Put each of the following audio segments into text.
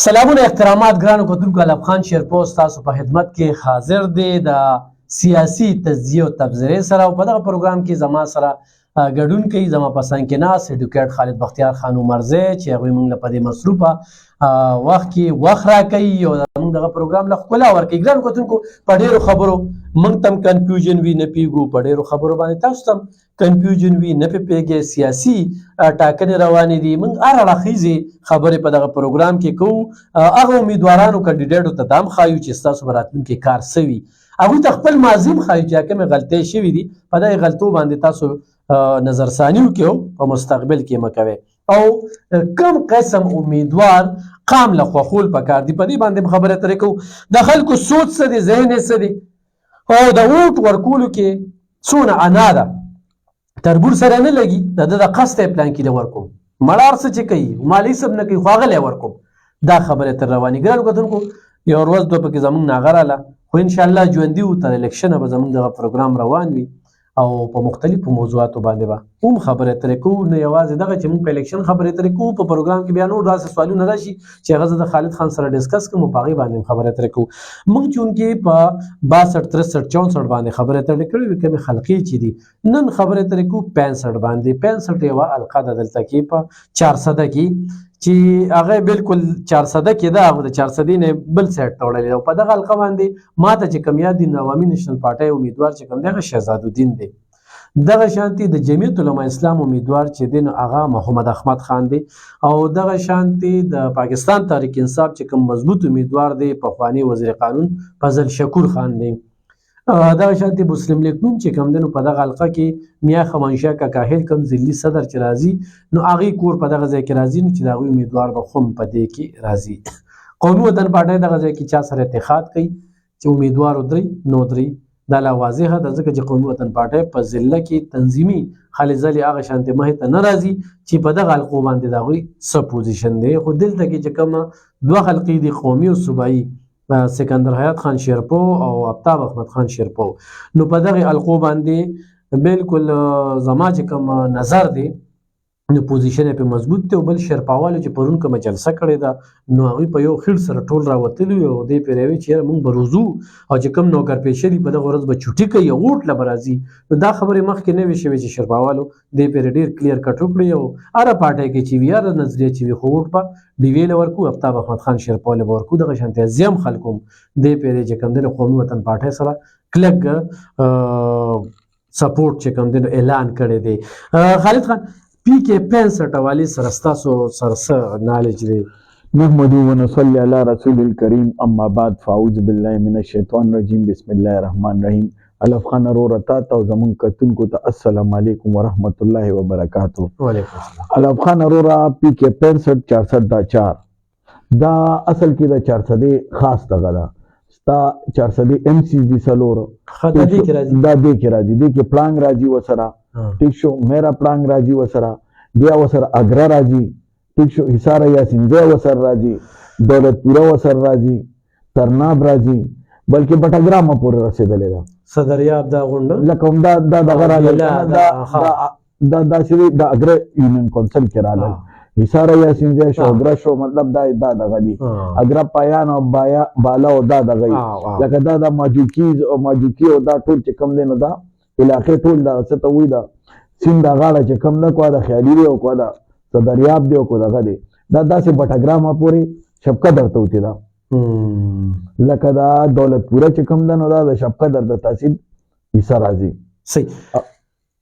سلامونه احترامات ګرانو کتونکو. علب خان شیرپوست تاسو په خدمت کې حاضر دی د سیاسي تجزیه او تبصرې سره، او په دغه پروګرام کې زما سره ګډون کوي زما په څنګ کې ناست ایډوکیټ خالد بختیار خان عمرزی چې هغوی موږ له په دې مصروفه وخت کې وخت راکوي او زموږ دغه پروګرام له ښکلا ورکوي. ګرانو کتونکو، په ډېرو خبرو موږ ته هم کنفیوژن وي نه پوهېږو، په ډېرو خبرو باندې تاسو ته هم کنفیوژن وي نه پې پوهېږئ. سیاسي ټاکنې روانې دي، موږ هر اړخیزې خبرې په دغه پروګرام کې کوو. هغه امیدوارانو کینډیډیټو ته دا هم ښایو چې ستاسو به راتلونکي کار څه وي، هغوی ته خپل ماضي هم ښایو چې کومې غلطۍ شوي دي په دغې غلطو باندې تاسو نظرثاني وکړئ او په مستقبل کې مه کوئ. او کم قسم امیدوار قام له خوښول پکار دي، په دې باندې هم خبرې اترې کوو. د خلکو سوچ څه دی، ذهن یې څه دی، او د ووټ ورکولو کې څونه انا ده، تربور سره نه لګي، د ده د قصد پلان کې د ورکوم، مړار څه چې کوي مالي صاحب نه کوي خو هغه لی ورکوم. دا خبرې تر روانې. ګرانو کتونکو، یو ورځ دوه پکې زموږ ناغه راله، خو انشاءالله ژوندي وو، تر الیکشنه به زموږ دغه پروګرام روان وي او په مختلفو موضوعاتو باندې به هم خبرې اترې کوو. نه یوازې دغه چې موږ په الیکشن خبرې اترې کوو، په پروګرام کې بیا نور داسې سوالونه راشي چې هغه زه د خالد خان سره ډسکس کوم، په هغې باندې هم خبرې اترې کوو. موږ چونکې په 62 63 64 باندې خبرې اترې کړې وې، کومې خلقي چې دي. نن خبرې اترې کوو 65 باندې. 65 یوه حلقه ده دلته کې په 400 کې، چې هغه بالکل 400 کې ده، هغه د 400 نه بل سایډ ته وړلې ده. او په دغه حلقه باندې ما ته چې کوم یاد دي، عوامي نیشنل پارټۍ امیدوار چې کوم دی هغه شهزاد الدین دی. دغه شانتي د جمعیت علما اسلام امیدوار چې دی نو هغه محمد احمد خان دی. او دغه شانتي د پاکستان تحریک انصاف چې کوم مضبوط امیدوار دی پخوانی وزیر قانون فضل شکور خان دی. دغه شانتي مسلم لیگ نوم چې کوم دی نو په دغه حلقه کې میا خمانشاه کاکا هیل کوم ضلعي صدر چې راځي نو هغې کور په دغه ځای کې راځي، نو چې د هغوی امیدوار به خو هم په دې کې راځي. قومي وطن پارټۍ دغه ځای کې چا سره اتحاد کوي چې امیدوار ودرې نو درې، دا لا واضحه ده، ځکه چې قومي وطن پارټۍ په ضلع کې تنظیمي خالي ځلې هغه شانتې مخې ته نه راځي چې په دغه حلقو باندې د هغوی څه پوزیشن دی. خو دلته کې چې کومه دوه حلقې دي، قومي او صوبایي، سکندر حیات خان شیرپو او آفتاب احمد خان شیرپو، نو په دغه حلقو باندې بالکل زما چې کوم نظر دی نو پوزیشن یې پې مضبوط دی. او بل شیرپاوالو چې پرون کومه جلسه کړې ده نو هغوی په یو خیړ سره ټول راوتلي وي او دی پرې راوي چې یاره موږ به روزو، او چې کوم نوکر پیشه دي په دغه ورځ به چوټي کوي او ووټ له به راځي. نو دا خبرې مخکې نه وې شوې چې شیرپاوالو دی پرې ډېر کلیر کټ وکړي، او هره پارټۍ کې چې وي، هره نظریه چې وي، خو ووټ به ډیوې له ورکو، آفتاب احمد خان شیرپو له به ورکو. دغه شانتې ځیم خلکو هم دی پرې چې کوم دی نو قومي وطن پارټۍ سره کلک سپورټ چې کوم دی نو اعلان کړی دی. خالد خان، پی کې 65 والی سره ستاسو سره څه نالج دی؟ نحمد و نصلی علی رسول الکریم، اما بعد، فاعوذ بالله من الشیطان الرجیم، بسم الله الرحمن الرحیم. علب خان وروره تا ته او زمونږ کتونکو ته السلام علیکم ورحمت الله وبرکاتو. وعلیکم السلام. علب خان وروره پی کې 65 400 دا 4 دا اصل کې د 400 خاص دغه ده، ستا 400 ایم سی دي سلور دا دې کې راځي، دا دې کې راځي، دې کې پلانګ راځي وسره، ٹھیک شو، میرا پلانګ راځي وسره، بیا وسره اګرا راځي، ٹھیک شو، حصار یاسینزی وسره راځي، دولتپوره وسره راځي، ترناب راځي، بلکې بټګرامه پورې رسېدلې ده. صدریاب دا غونډه لکه همدا دغه راغلی، دا چې د اګرا یونین کونسل کې راغلی، حصار یاسینزی شو، اګرا شو، مطلب دا دغه دي، اګرا پایان او بالا او دا دغه لکه دا د ماجوکیز او ماجوکي او دا ټول چې کوم دی نو دا علاقې ټول دغه څه ته وایي، د سیند دا غاړه چې کوم ده، کو د خیالي دی او کو د صدریاب دی او کو دغه دی، دا داسې بټګرامه پورې شبقدر ته وتې ده. لکه دا دولتپوره چې کوم ده نو دا د شبقدر د تحصیل حصه راځي. صحیح.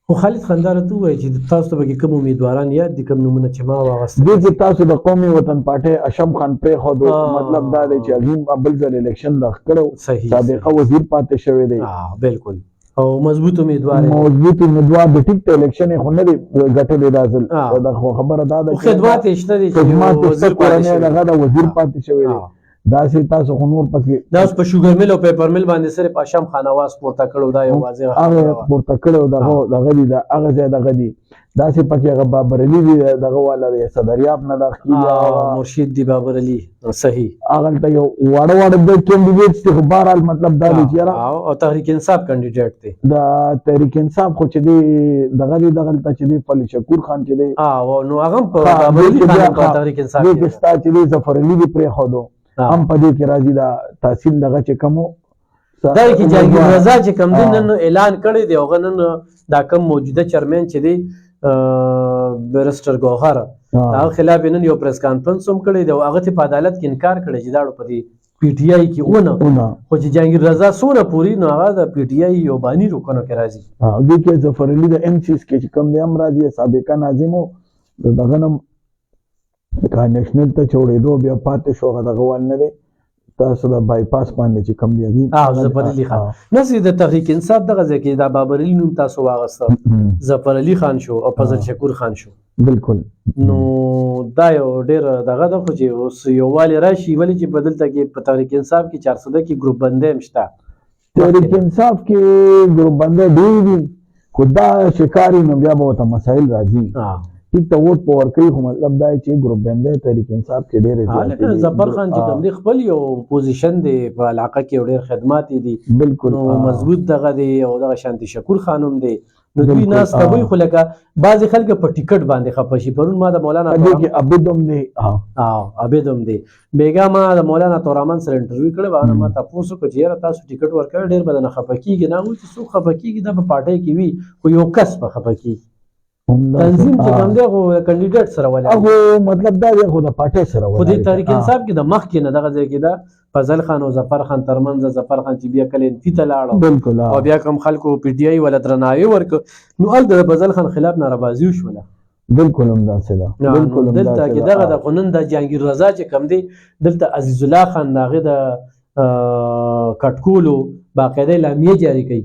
خو خالد خان دا راته ووایه چې تاسو ته پکې کوم امیدواران یاد دي، کوم نومونه چې ما واغستل؟ دې کې تاسو د قومي وطن پارټۍ اشم خان پرېښودو، مطلب دا دی چې هغې بل ځل الیکشن دغه کړی، سابقه وزیر پاتې شوی دی. بالکل. او مضبوط امیدوار د ټیک ته الیکشن یې خو نه دی ګټلی دا ځل، خو خبره دا ده خدمات یې شته دي، خدمات یې شته، کورنۍ دغه د وزیر پاتې شوی دی. داسې تاسو خو نور پکې دا اوس په شوګر میل او پیپر میل باندې صرف اشم خانواز پورته کړو دا یو واضح هغه پورته کړو دغه دي دا هغه ځای دغه دي داسې پکې هغه بابر علي دي دغه والا دی صدریاب نه داخلي مرشد دی بابر علي صحیح هغه ته یو واړه د کینډیډیټس ته بهرحال مطلب دا دی چې او تحریک انصاف کینډیډیټ دی دا تحریک انصاف خو چې دی دغه ته چې دی فل شکور خان چې دی او نو هغه په بابر علي خان په تحریک انصاف کې ستا چې دی ظفر علي دی پرې خو هم په دې کې راځي دا تحصیل دغه چې کومو دا کې جهانگیر رضا چې کوم دین نن اعلان کړی دی هغه نن دا کوم موجوده چیرمن چې دی بیرسټر ګوهر هغه خلاف نن یو پریس کانفرنس هم کړی دی او هغه ته په عدالت کې انکار کړی چې دا په دې پی ټی آی کې ونه خو چې جهانگیر رضا سونه پوری نو هغه د پی ټی آی یو بانی روکنو کې راځي دې کې ظفر علي د ام سی اس کې کوم دی هم راځي سابقا ناظم دغه نم کا نېشنل ته چوړېدو بیا پاتې شو دغه ول نه دی تاسو د بایپاس باندې چې کم دی ظفر علي خان نسې د تحریک انصاف دغه ځکه دا بابر علي نوم تاسو واغسته ظفر علي خان شو او فضل شکور خان شو بالکل نو دا یو ډېر دغه د خو چې اوس یووالی راشي ولې چې بدلته کې په تحریک انصاف کې 400 کې ګروپ بندي هم شته تحریک انصاف کې ګروپ بندي ډېر دي خو دا شکاري نو بیا به ته مسایل راځي ټیک ته ووټ په ورکوي خو مطلب دا چې ګروپ بندي تحریک انصاف کې ډېرې لکه ظفر خان چې کوم دی خپل یو پوزیشن دی په علاقه کې ډېر خدمات دي بالکل مضبوط دغه دی او دغه شانتي شکور خانم دی نو دوی ناس ته وایي خو لکه بعضې خلک په ټیکټ باندې خفه شي پرون ما د مولانا عبیدم دی عبیدم دی بیګا ما د مولانا تورامن سره انټرویو کړی و ما تاسو کو چې یاره تاسو ټیکټ ورکړی ډېر به نه خفه کېږي نه وایي چې څوک خفه کېږي دا په پارټۍ کې وي خو یو کس به خفه کېږي تنظیم چې کوم دی خو کینډیډیټ سره ولا هغه مطلب دا دی خو د پارټي سره ولا خو د تحریک انصاف کې د مخ کې نه دغه ځای کې دا فضل خان او ظفر خان ترمنځ ظفر خان چې بیا کله انتی ته لاړو بالکل او بیا کوم خلکو پی ټی آی ولا درناوی ورک نو ال د فضل خان خلاف ناربازي وشوله بالکل هم داسې ده بالکل دلته کې دغه د قانون د جهانگیر رضا چې کم دی دلته عزیز الله خان داغه د کټکولو باقاعده لامیه جاری کوي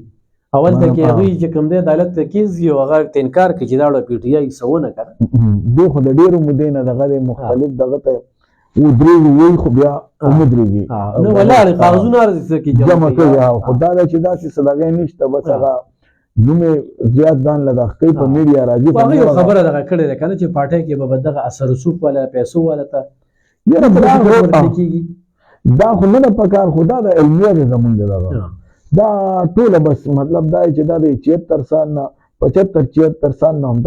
اول ته کې هغه چې کوم دی عدالت ته کیږي او هغه انکار کوي چې دا پی ټی آی سونه کړه دوی خو د ډیرو مودې نه دغه مختلف دغه ته و درې وی خو بیا ومدرېږي نو ولاړ کاغذونه راځي کې جمع کوي خو دا چې داسې صداګۍ نشته بس هغه دومره زیات ځان له داخلي په میډیا راځي هغه خبره دغه کړې ده کنه چې پارټي کې به دغه اثر رسوخ ولا پیسو ولا ته دا خو نه پکار خدا د علمیت زمونږ دغه دا ټول بس مطلب دا چې دا د 76 سال نه 75 سال نه هم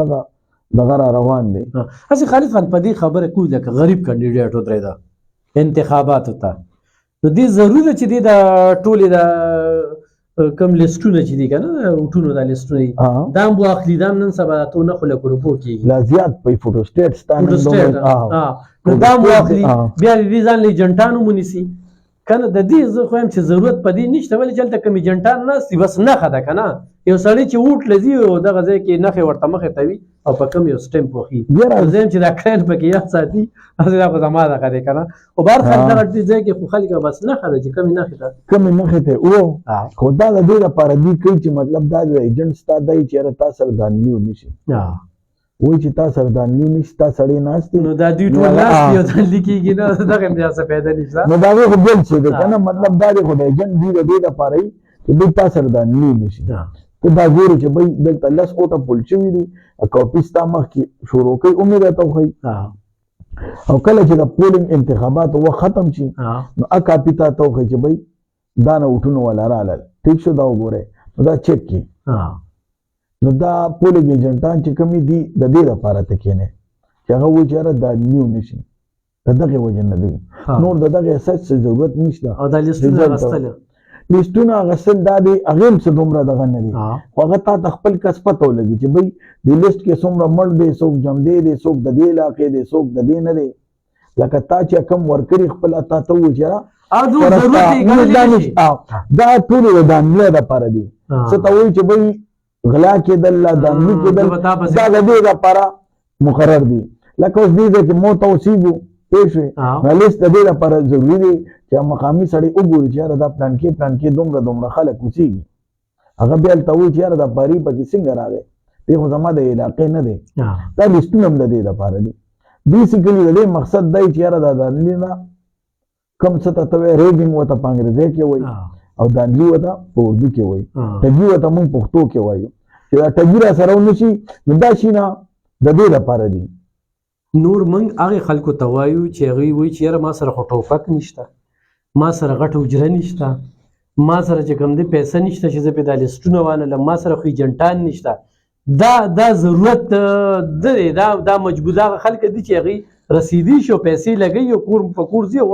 دغه روان دي اسی خالد خان په دې خبره کوي لکه غریب کینډیډیټ ودرې دا انتخابات ته نو دې ضروري ده چې د ټولې د کم لیسټونه چې دي کنه وټونو دا لیسټونه دا مو اخلي دا نن سبا ته نه خلک ګروپو کې لا زیات په فوټو سټیټ ستانه نو دا مو اخلي بیا دې ځان لیجنټانو مونیسي کنه د دې زه خو هم چې ضرورت پدې نشته ولې چلته کمی جنټان نستی بس نه خده کنه یو سړی چې ووټ لذي او دغه ځای کې نخې ورته مخې ته وي او په کم یو سټمپ وخی زم چې دا کړل پکې یاد ساتي هغه په زما ده کړي کنه او بار خلک دغه ځای کې خو خلک بس نه خده چې کمی نخې ته کمی نخې ته او خدا د دې لپاره دی کوي چې مطلب دا د ایجنټ ستا دی چې تاسو دانلیو نشي وای چې تاسو دانلیو نشته سړی ناشتي نو دا دوی ټول ناشتي او دلی کېږي نه دغه امتیاز پیدا نشته نو دا خو بل څه دی کنه مطلب دا دی خو د ایجنټ دی د دې لپاره چې دوی تاسو دانلیو نشي ته دا ګوري چې بای دلته لس اوټه پول شوي دي کاپي ستا مخکې شروع کوي امید ته وخی او کله چې د پولینګ انتخابات وخت ختم شي نو ا کاپي ته وخی چې بای دا نه وټونو ولا رااله ټیک شو دا وګوره دا چیک کی نو دا پولینګ ایجنټان چې کمی دي د دې لپاره ته کېنه چې هغه وایي چې دا نیو نشي د دغه وجه نه دی نور د دغه اساس ضرورت نشته او دا لیستونه غستل لیستونه غسل دا دی هغه څه دومره دغه نه دی هغه تا خپل کس پته ولګي چې بای د لیست کې څومره مړ دی څوک جمع دی څوک د دې علاقې دی څوک د دې نه دی لکه تا چې کم ورکړي خپل تا ته وایي چې دا ټول د دانګله لپاره دی څه ته وایي چې بای غلا کېدل دانګلي کېدل دا د دې لپاره مقرر دي لکه اوس دې چې موت او سیګو پېښ وي لیست د دې لپاره ضروري دی چې مقامي سړی وګوري چې دا پلان کې دومره خلک اوسېږي هغه بیا هلته وایي چې دا باري پکې څنګه راغی دی خو زما د علاقې نه دی دا لیستونه هم د دې لپاره دي بیسیکلي د دې مقصد دی چې دا دانګلي نه کم څه ته ته ریګینګ ورته په انګریزي کې وایي او دانګلي ورته په اردو کې وایي ټګي ورته موږ پښتو کې وایو چې دا ټګي را سره ونشي نو دا شي نه د دې لپاره دي. نور موږ هغې خلکو ته وایو چې هغوی وایي چې یاره ما سره خو ټوپک نشته، ما سره غټه حجره نشته، ما سره چې کوم دی پیسه نشته چې زه پرې دا لیسټونه وانلم، ما سره خو ایجنټان نشته. دا ضرورت دی، دا مجبور دغه خلک دي چې هغوی رسیدي شي او پیسې لګوي او کور په کور ځي او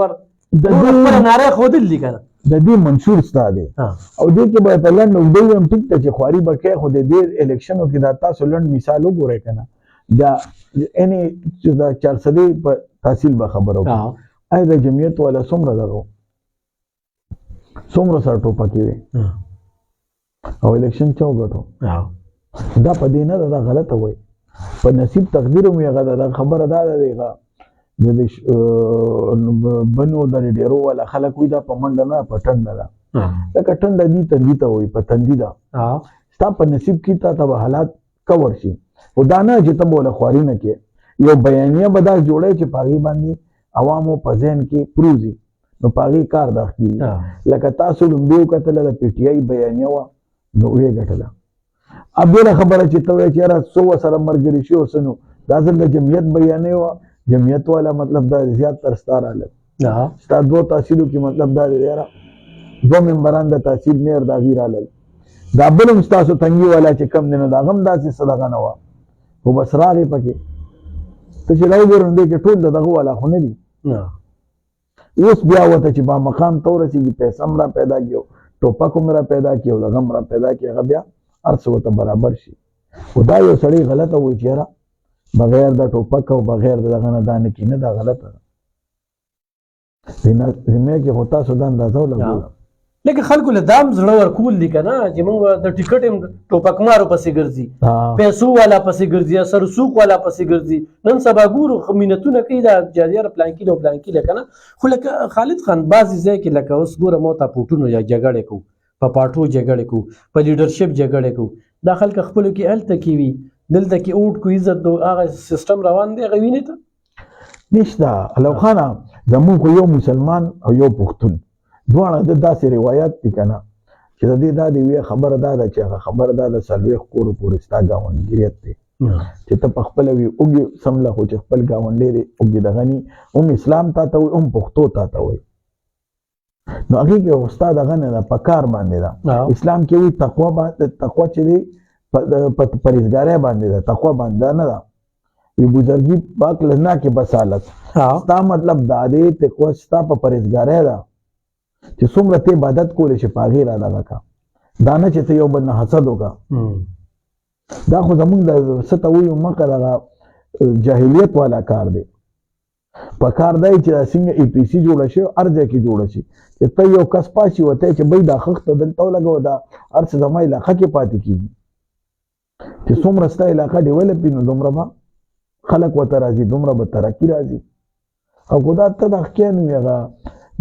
خپله ناره ښودل دي که نه. د دې منشور ستا دی او دې کې باید په لنډ اوږده ووایم ټیک ته چې خواري به کوې خو د دې الیکشنو کې دا تاسو لنډ مثال وګورئ که نه دا یعنې چې دا 400 په تحصیل به خبره وکړو آیا د جمعیت والا څومره دغه څومره سره ټوپکې وې او الیکشن چا وګټو؟ دا په دې نه ده، دا غلطه وایي په نصیب تقدیر هم هغه ده. دا خبره دا ده هغه د بنو د ډیرو والا خلک وي دا په منډه نه په ټنډه ده، لکه ټنډه دي تندي ته وایي په تندي ده. ستا په نصیب کې تا ته به حالات کور شي خو دا نه چې ته به له خواري نه کې یو بیانیه به دا جوړی چې په هغې باندې عوامو په ذهن کې پروزي نو په هغې کار دا کېږي. لکه تاسو لومبې وکتله د پی ټي آی بیانیه وه نو ویې ګټله. اب بله خبره چې ته وایې چې یاره څو ورسره ملګري شي اوس نو دا ځل د جمعیت بیانیه وه جمعیت والا مطلب دا زیات تر ستا راغلل ستا دوه تحصیلو کې مطلب دا دی یاره دوه ممبران د تحصیل میر د هغې راغلل دا بل هم ستاسو تنګي والا چې کم دی نو د هغه هم داسې څه دغه نه وه خو بس راغې پکې ته چې راوګورې نو دې کې ټول د دغه والا خو نه دي. اوس بیا ورته چې با مقام ته ورسېږي پیسه هم را پیدا کړي ټوپک هم را پیدا کړي او دغه هم را پیدا کړي هغه بیا هر څه ورته برابر شي. خو دا یو سړی غلطه وایي چې یاره بغیر د ټوپک او بغیر د دغه نه دا نه کېنه دا غلطه ده. زمې کې خو تاسو دا اندازه ولګوله لکه خلکو له دام زړه ورکول دي که نه چې موږ د ټیکټ هم ټوپکمارو پسې ګرځي، پیسو والا پسې ګرځي، سرسوق والا پسې ګرځي. نن سبا ګورو منتونه کوي دا جاریار پلانکي او پلانکي لکه نه. خو لکه خالد خان بعضې ځای کې لکه اوس ګوره مو ته پوټونو یا جګړې کوو په پاټو جګړې کوو په لیډرشپ جګړې کوو دا خلک خپلو کې هلته کې وي دلته کې اوټ کو عزت دو هغه سیستم روان دی هغه وینې ته نشته. علو خانه زمونږ خو یو مسلمان او یو پښتون دواړه د داسې روایت دي که نه چې د دې دا د یوې خبره دا ده چې هغه خبره دا ده 40 کورو پورې ستا ګاونډګریت دی چې ته په خپله وي اوږې سمله خو چې خپل ګاونډی دی اوږې دغه ني هم اسلام تا ته وایي هم پښتو تا ته وایي نو هغې کې خو ستا دغه نه ده په کار باندې ده. اسلام کې وایي تقوا چې دی په پرهیزګارۍ باندې ده تقوا باندې نه ده وی بزرګي پاک لنا کې بسالت ستا مطلب دا دی تقوا ستا په پرهیزګارۍ ده چې څومره ته عبادت کولی شي په هغې را دغه کا دا نه چې ته یو بل نه حسد وکړه. دا خو زمونږ د څه ته وایو مخه دغه جاهلیت والا کار دی. په کار دی چې دا څنګه ای پی سي جوړه شي هر ځای کې جوړه شي چې ته یو کس پاشي وته چې بی دا خښته دلته ولګوه دا هر څه زما علاقه کې پاتې کېږي چې څومره ستا علاقه ډیولپ وي نو دومره به خلک ورته راځي دومره به ترقي راځي. او خو دا ته د حقیان وي هغه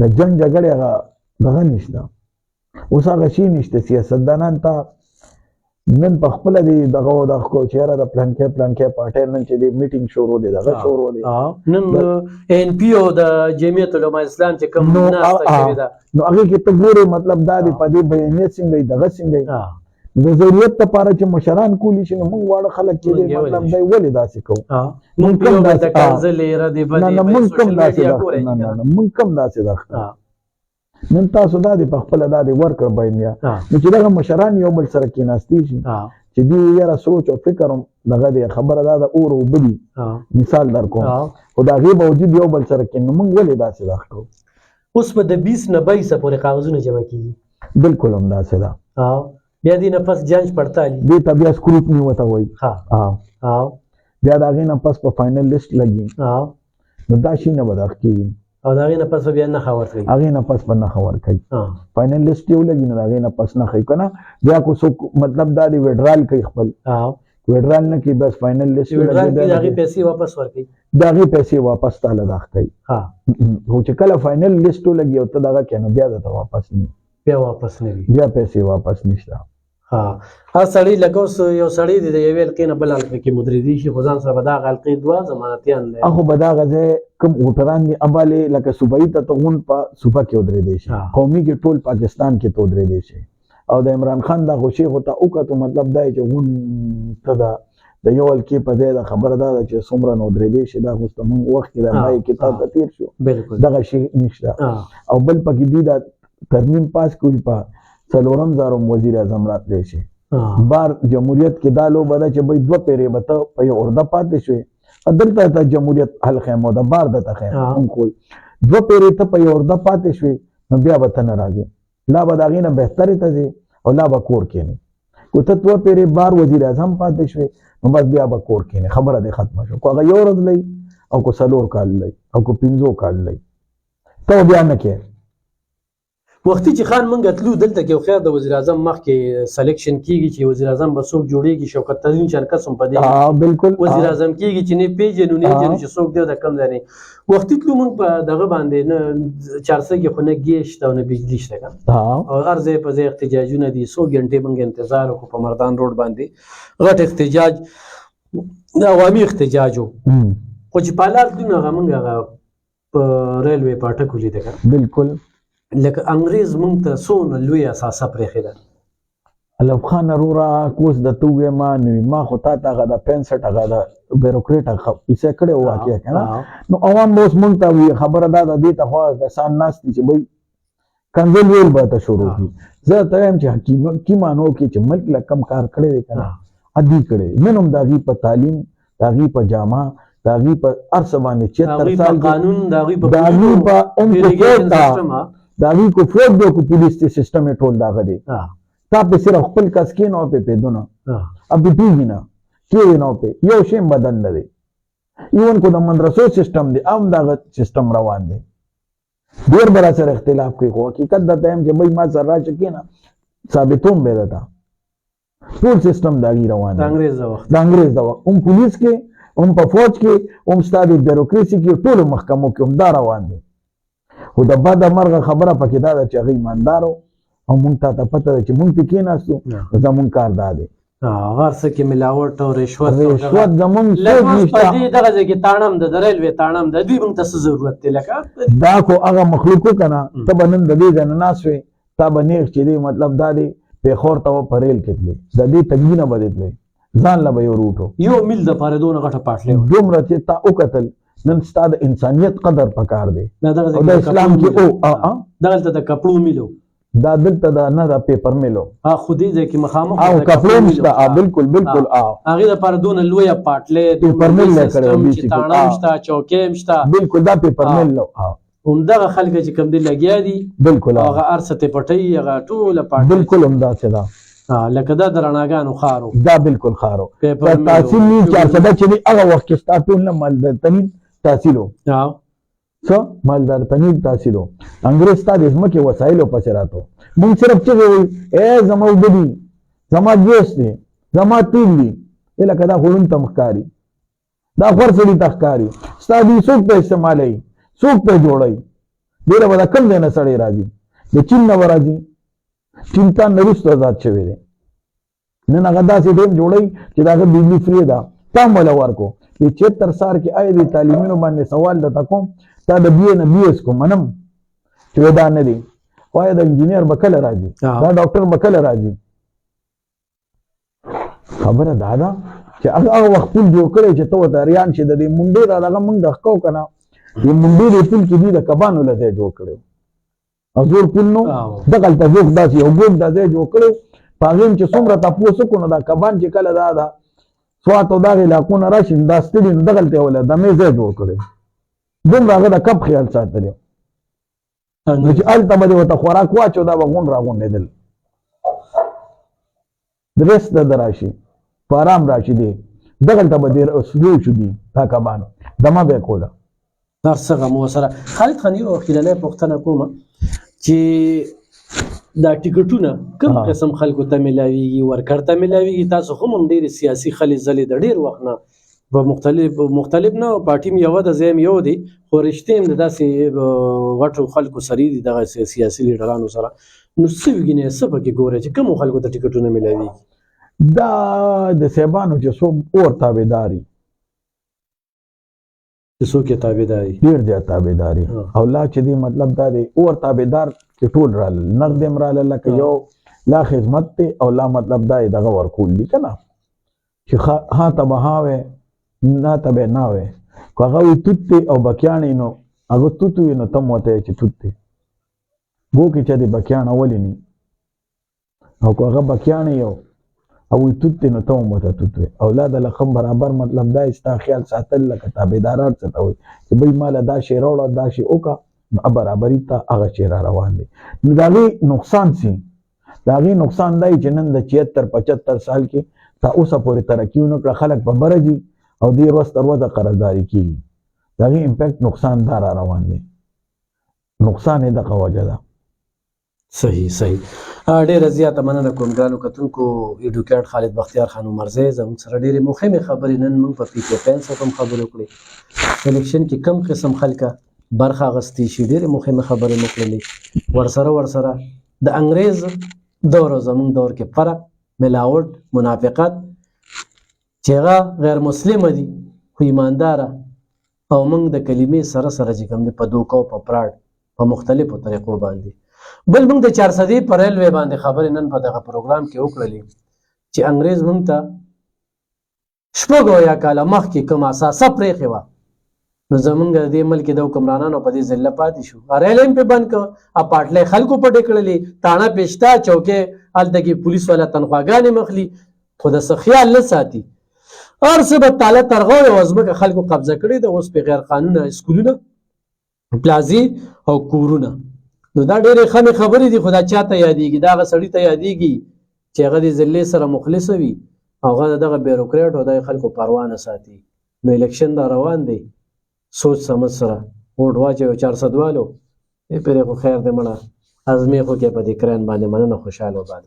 د جنګ جګړې هغه دغه نشته اوس هغه شي نشته. سیاستدانان ته نن په خپله دی دغه دغه کو چې یاره د پلانکې پارټۍ نن چې دی میټینګ شروع دی دغه شروع دی نن ان پی او د جمعیت علماء اسلام چې کوم ناسته شوې ده نو هغې کې ته ګورې مطلب دا دی په دې بیانیت څنګه دغه څنګه د ضرورت لپاره چې مشران کولی شي نو موږ واړه خلک چې دی مطلب دی ولې داسې کوو موږ کم داسې ده نن تاسو دا دی په خپله دا دی ورکړه بیانیه نو چې دغه مشران یو بل سره کېناستي شي چې دوی یاره سوچ او فکر هم دغه دی خبره دا ده اور اوبه دي مثال در کوم خو د هغې باوجود یو بل سره کېنو موږ ولې داسې دا کوو. اوس به د 20 نه 22 پورې کاغذونه جمع کېږي بلکل هم داسې ده بیا دې نه پس جانچ پړتالي دې ته بیا سکروټني ورته وایي بیا د هغې نه پس په فاینل لیسټ لګي نو دا شي نه به دغه کېږي او د هغې نه پس به بیا نښه ورکوي هغې نه پس به نښه ورکوي فاینل لیسټ یې ولګي نو د هغې نه پس نښه که نه بیا کو څوک مطلب دا دی ویډرال کوي خپل ویډرال نه کوي بس فاینل لیسټ د هغې پیسې واپس ورکوي د هغې پیسې واپس تاله دغه کوي خو چې کله فاینل لیسټ ولګي او ته دغه کوې نو بیا درته واپس نه بیا واپس نه وي بیا پیسې واپس نشته. هر سړی لکه اوس یو سړی دی د یوې حلقې نه بل حلقې کې مدریدي شي خو ځان سره به دغه حلقې دوه ضمانتیان دی خو به دغه ځای کوم موټران دي ابالې لکه صوبایي ته ته غون په صوبه کې ودرېدی شي قومي کې ټول پاکستان کې ته ودرېدی شي او د عمران خان دا خو شیخ ته وکتو مطلب دا چې غون ته د یو حلقې په ځای د خبره دا ده چې څومره نو ودرېدی شي دا خو زموږ وخت کې د مای کتاب ته تېر شو دغه شی نشته او بل پکې دي دا ترمیم پاس کړي په 4 وزیر اعظم راتلی شي بار جمهوریت کې دا لوبه ده چې بای 2 پیرې به ته په یو عہده پاتې شوې دلته ته جمهوریت حل خیمه ده بار ده ته خیمه هم کوی 2 پیرې ته په یو عہده پاتې شوې نو بیا به ته نه راځې لا به د هغې نه بهترې ته ځې او لا به کور کښېنې که ته 2 پیرې بار وزیر اعظم پاتې شوې نو بس بیا به کور کښېنې خبره دې ختمه شو که هغه یو ورځ لئ او که 4 کال لئ او که 15 کال لئ ته بیا نه کې وختي چې خان مونږ تلو دلته کې خو د وزیر اعظم مخکې سلیکشن کیږي چې وزیر اعظم به څوک جوړیږي شوکت ترین شرکت هم پدې بالکل وزیر اعظم کیږي چې نه پیژنو نه جنو چې څوک دی د کم ځای وختي تلو مونږ په دغه باندې نه 400 کې خو نه ګیس شته او نه بجلی شته او هر ځای په ځای احتجاجونه دي 100 غنټې مونږ انتظار وکړو په مردان روډ باندې غټ احتجاج د عوامي احتجاج وو خو چې په لار تلو هغه مونږ په ریلوې پاټک ولیده بالکل لکه انګریز مونږ ته څونه لوی اساسه پرېښې ده الف خان وروره کوس درته ووایم نو ما خو تا ته هغه د 65 هغه د بیروکریټ پیسې کړی و واقع که نه نو عوام به اوس مونږ ته وي خبره دا ده دې ته خو کسان ناست دي چې بهی کنځل ویل به ته شروع کړي زه ته وایم چې حکیمانو کې چې ملک له کم کار کړی دی که نه ادي کړی نن هم د هغې په تعلیم د هغې په جامه د هغې په هر څه باندې 76 سال قانون د هغې په دا وی کو فوټ دو کو پولیس ته سیستم ټول داغه دی تا په صرف خپل کس کې نو په پیدونه اب پیږي نه کې نو په یو شی بدن نه دی ایون کو د مدرسو سیستم دی ام داغه سیستم روان دی ډیر بل سره اختلاف کوي خو حقیقت دا ته چې بای ما سره راځي نه ثابتوم به ده ټول سیستم داغي روان دی د انګريز دا وخت هم پولیس کې هم په فوج کې هم ستاسو بیروکراسي کې ټول محکمو کې هم دا روان دی خو د بعد مرغه خبره پکې دا ده چې هغه ایماندارو او مونږ ته پته ده چې مونږ پکې کېناستو زمونږ کار دا دی هر څه کې ملاوټ او رشوت زمونږ څوک نشته دغه ځای کې تاڼم د ریلوې تاڼم د دوی مونږ ته څه ضرورت دی لکه دا خو هغه مخلوقو که نه ته به نن د دې ځای نه ناست وې تا به نیغ چې دی مطلب دا دی پېښور ته به په ریل کې تلې د دې تګینه به دې تلې ځان له به یو روټ یو میل دپاره دونه غټه پاټلې دومره چې تا وکتل نن ستا د انسانیت قدر پکار دی او د اسلام کې دغلته د کپړو میلو دا دلته د نه د پیپر میلو خو دې ځای کې مخامخ او کپړو شته بالکل بالکل هغې دپاره دونه لویه پاټلې پیپر میل یې کړی چې تاڼه هم شته چوکۍ هم شته بالکل دا پیپر میل نو همدغه خلک چې کوم دي لګیا دي بالکل هغه هر څه ته پټوي هغه ټوله پاټلې بالکل همداسې ده لکه دا د رڼاګانو ښارو دا بالکل ښارو تحصیل نیم 400 چې دی هغه وخت کې ستا ټول نه مالدارتنین تحصیل و څه مالدارتنین تحصیل و انګرېز ستا د ځمکې وسایلو پسې راتو مونږ صرف چغې وایي ای زما اوبه دي زما ګیس دی زما تیل دی لکه دا خړون ته ښکاري دا خور سړي ته ښکاري ستا دوی څوک په استعمالوي څوک په جوړوي ډېره به د کوم ځای نه سړی راځي د چین نه به راځي چین ته نه وروسته ازاد شوی دی نن هغه داسې ډیم جوړوي چې د هغه بجلي فری ده تا هم وله ورکو د 76 سال کې آیا د تعلیمینو باندې سوال درته کوم تا د بی اے نه بی ایس کو منم چې دا نه دی وایه د انجینیر به کله راځي دا ډاکټر به کله راځي خبره دا ده چې هغه وخت پول جوړ کړی چې ته ورته ریان چې د دې منډې دا دغه موږ د ښکو که نه د منډې د پول کې دي د کبانو له ځای جوړ کړی او زور پول نو دغلته زوښ داسې یو ګوټ دا ځای جوړ کړی په هغې چې څومره تپوس وکړو نو دا کبان چې کله دا ده سوات او دغه علاقونه راشي دا ستړي نو دغلته یې وله دمې ځای جوړ کړی دومره هغه د کب خیال ساتلی نو چې هلته به دې ورته خوراک واچو دا به غونډ راغونډېدل درست ده راشي په ارام راشي دی دغلته به دې سلو شو دي دا کبانو دمه به یې کوله هر څه غم ورسره خالد خان یو اخیرنۍ پوښتنه کومه چې دا ټیکټونه کوم قسم خلکو ته میلاویږي ورکر ته میلاویږي تاسو خو هم ډېرې سیاسي خلې ځلې د ډېر وخت نه په مختلف نه پارټي م یو د زم یو دی خو رښتې هم داسې غټو خلکو سری دي دغه سیاسي لیډرانو سره نو څه وګینې څه پکې ګوره چې کوم خلکو ته ټیکټونه ملاوي دا د سیبانو چې څوک اور تابعداري چې څوک یې تابعداري ډېر زیات تابعداري او لا چې دی مطلب دا دی اور تابعدار چې ټول راغلل نقد هم راغلل لکه یو لا خدمت دی او لا مطلب دا دی دغه ورکول دي که نه چې ها ته به ها وی نه ته به نه وی که هغه وي توت دی او بکیاڼې نو هغه توت وي نو ته م ورته چې توت دی ګو کې چې دی بکیاڼه ولې ني او که هغه بکیاڼې یو او وي توت دی نو ته هم ورته توت وی او لا د لقب برابر مطلب دا ستا خیال ساتل لکه تابعداران څه ته وایي چې بهی ماله دا شی راوړه دا شی وکړه نو برابري ته هغه شی را روان دی نو د هغې نقصان سي د هغې نقصان دی چې نن د 76-75 سال کې تا اوسه پورې ترقي ونه کړه خلک په بره ځي او دې ورځ تر ورځه قرضداري کېږي د هغې امپیکټ نقصان دا را روان دی نقصان یې دغه وجه ده صحیح ډیره زیاته مننه کوم ګرانو کتونکو ایډوکیټ خالد بختیار خان عمرزی زموږ سره ډېرې مهمې خبرې نن موږ په PKPN څخه هم خبرې وکړې الیکشن کې کم قسم خلکه برخه اخیستې شي ډېرې مهمې خبرې مو کړلې ورسره د انګریز دور او زموږ دور کې فرق ملاوټ منافقت چې هغه غیر مسلمه دي خو ایمانداره او موږ د کلمې سره چې کوم دی په دوکه او په پراډ په مختلفو طریقو باندې بل موږ د 400 پر ریلوې باندې خبرې نن په دغه پروګرام کې وکړلې چې انګریز موږ ته شپږ یا کاله مخکې کوم اساسه پرېښې وه نو زمونږ د دې ملک د حکمرانانو په دې ذله پاتې شو ریل هم پې بند کړه پاټلۍ خلکو پټې کړلې تاڼه پېشته چوکۍ هلته کې پولیس والا تنخواګانې مخلي خو د څه خیال نه ساتي هر څه به تاله ترغه او ځمکه خلکو قبضه کړې ده اوس پې غیر قانونه اسکولونه پلازې او کورونه نو دا ډېرې ښه خبرې دي خو دا چا ته یادېږي دا هغه سړي ته یادېږي چې هغه د ذلې سره مخلصه وي او هغه دغه بیروکریټ او د خلکو پروا نه ساتي نو الیکشن دا روان دی سوچ سمجھ سره ووټ واچوي 400 والو پرې خو خیر دی مړه ازمې خو کې په دې کرن باندې مننه خوشحاله وباد